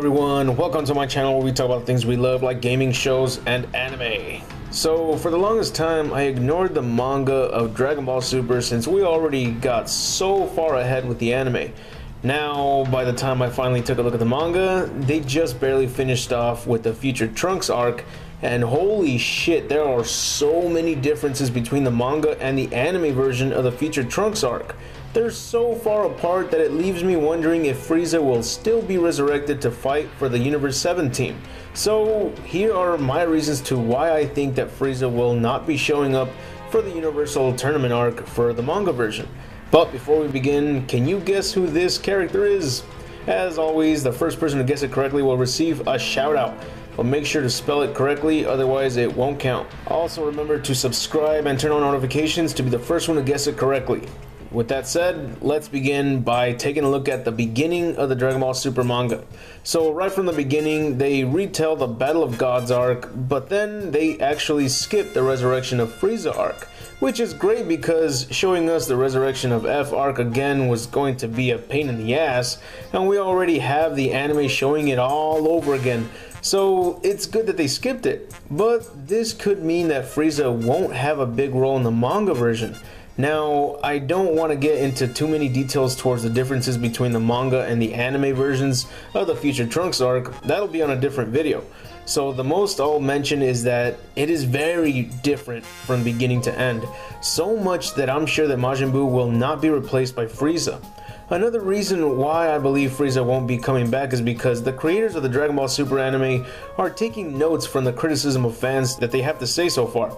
everyone, welcome to my channel where we talk about things we love like gaming, shows, and anime. So for the longest time I ignored the manga of Dragon Ball Super since we already got so far ahead with the anime. Now by the time I finally took a look at the manga, they just barely finished off with the Future Trunks arc, and holy shit, there are so many differences between the manga and the anime version of the Future Trunks arc. They're so far apart that it leaves me wondering if Frieza will still be resurrected to fight for the Universe 7 team. So here are my reasons to why I think that Frieza will not be showing up for the Universal Tournament arc for the manga version. But before we begin, can you guess who this character is? As always, the first person to guess it correctly will receive a shout out. But make sure to spell it correctly, otherwise it won't count. Also remember to subscribe and turn on notifications to be the first one to guess it correctly. With that said, let's begin by taking a look at the beginning of the Dragon Ball Super manga. So right from the beginning, they retell the Battle of Gods arc, but then they actually skip the Resurrection of Frieza arc, which is great because showing us the Resurrection of F arc again was going to be a pain in the ass, and we already have the anime showing it all over again. So it's good that they skipped it, but this could mean that Frieza won't have a big role in the manga version. Now, I don't want to get into too many details towards the differences between the manga and the anime versions of the Future Trunks arc. That'll be on a different video. So the most I'll mention is that it is very different from beginning to end, so much that I'm sure that Majin Buu will not be replaced by Frieza. Another reason why I believe Frieza won't be coming back is because the creators of the Dragon Ball Super anime are taking notes from the criticism of fans that they have to say so far.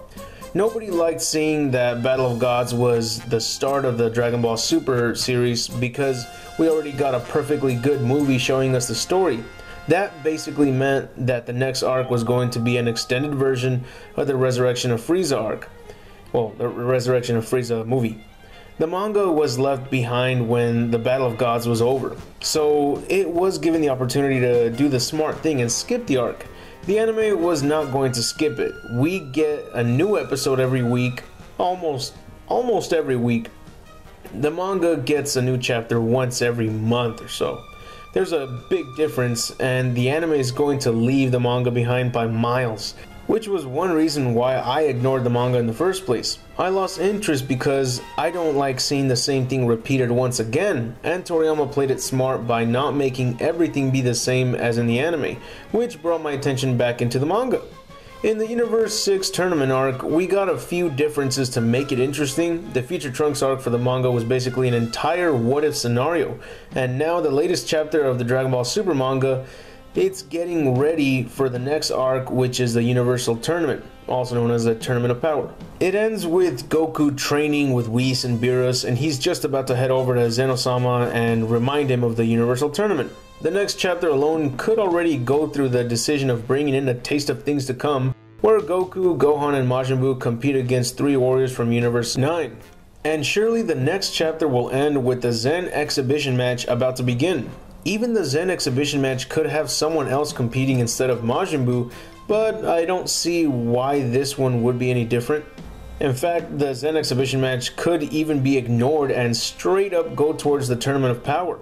Nobody liked seeing that Battle of Gods was the start of the Dragon Ball Super series because we already got a perfectly good movie showing us the story. That basically meant that the next arc was going to be an extended version of the Resurrection of Frieza arc. Well, the Resurrection of Frieza movie. The manga was left behind when the Battle of Gods was over, so it was given the opportunity to do the smart thing and skip the arc. The anime was not going to skip it. We get a new episode every week, almost every week. The manga gets a new chapter once every month or so. There's a big difference, and the anime is going to leave the manga behind by miles, which was one reason why I ignored the manga in the first place. I lost interest because I don't like seeing the same thing repeated once again, and Toriyama played it smart by not making everything be the same as in the anime, which brought my attention back into the manga. In the Universe 6 tournament arc, we got a few differences to make it interesting. The Future Trunks arc for the manga was basically an entire what-if scenario, and now the latest chapter of the Dragon Ball Super manga, it's getting ready for the next arc, which is the Universal Tournament, also known as the Tournament of Power. It ends with Goku training with Whis and Beerus, and he's just about to head over to Zeno-sama and remind him of the Universal Tournament. The next chapter alone could already go through the decision of bringing in a taste of things to come, where Goku, Gohan, and Majin Buu compete against 3 warriors from Universe 9. And surely the next chapter will end with the Zen exhibition match about to begin. Even the Zen exhibition match could have someone else competing instead of Majin Buu, but I don't see why this one would be any different. In fact, the Zen exhibition match could even be ignored and straight up go towards the Tournament of Power.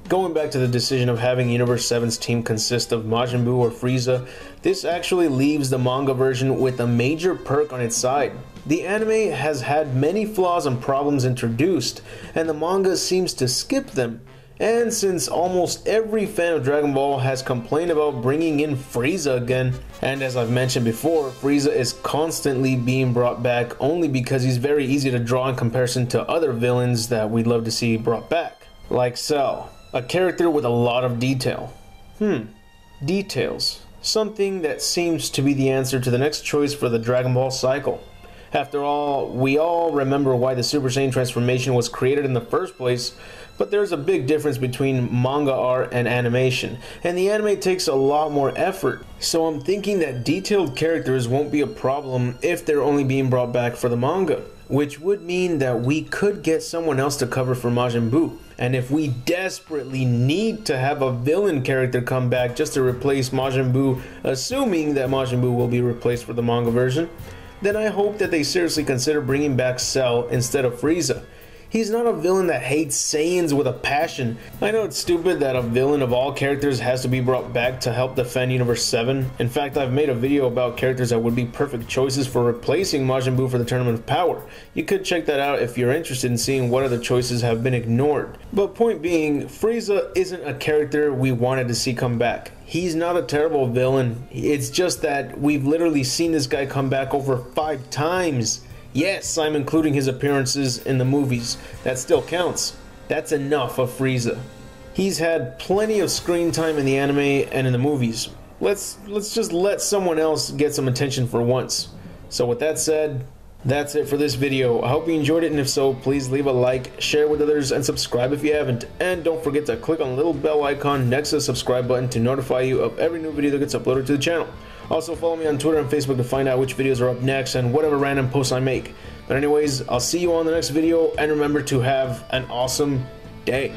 Going back to the decision of having Universe 7's team consist of Majin Buu or Frieza, this actually leaves the manga version with a major perk on its side. The anime has had many flaws and problems introduced, and the manga seems to skip them. And since almost every fan of Dragon Ball has complained about bringing in Frieza again, and as I've mentioned before, Frieza is constantly being brought back only because he's very easy to draw in comparison to other villains that we'd love to see brought back. Like Cell, a character with a lot of detail. Details. Something that seems to be the answer to the next choice for the Dragon Ball cycle. After all, we all remember why the Super Saiyan transformation was created in the first place, but there's a big difference between manga art and animation, and the anime takes a lot more effort. So I'm thinking that detailed characters won't be a problem if they're only being brought back for the manga, which would mean that we could get someone else to cover for Majin Buu. And if we desperately need to have a villain character come back just to replace Majin Buu, assuming that Majin Buu will be replaced for the manga version, then I hope that they seriously consider bringing back Cell instead of Frieza. He's not a villain that hates Saiyans with a passion. I know it's stupid that a villain of all characters has to be brought back to help defend Universe 7. In fact, I've made a video about characters that would be perfect choices for replacing Majin Buu for the Tournament of Power. You could check that out if you're interested in seeing what other choices have been ignored. But point being, Frieza isn't a character we wanted to see come back. He's not a terrible villain, it's just that we've literally seen this guy come back over 5 times. Yes, I'm including his appearances in the movies. That still counts. That's enough of Frieza. He's had plenty of screen time in the anime and in the movies. Let's just let someone else get some attention for once. So with that said, that's it for this video. I hope you enjoyed it, and if so, please leave a like, share with others, and subscribe if you haven't. And don't forget to click on the little bell icon next to the subscribe button to notify you of every new video that gets uploaded to the channel. Also follow me on Twitter and Facebook to find out which videos are up next and whatever random posts I make. But anyways, I'll see you on the next video, and remember to have an awesome day.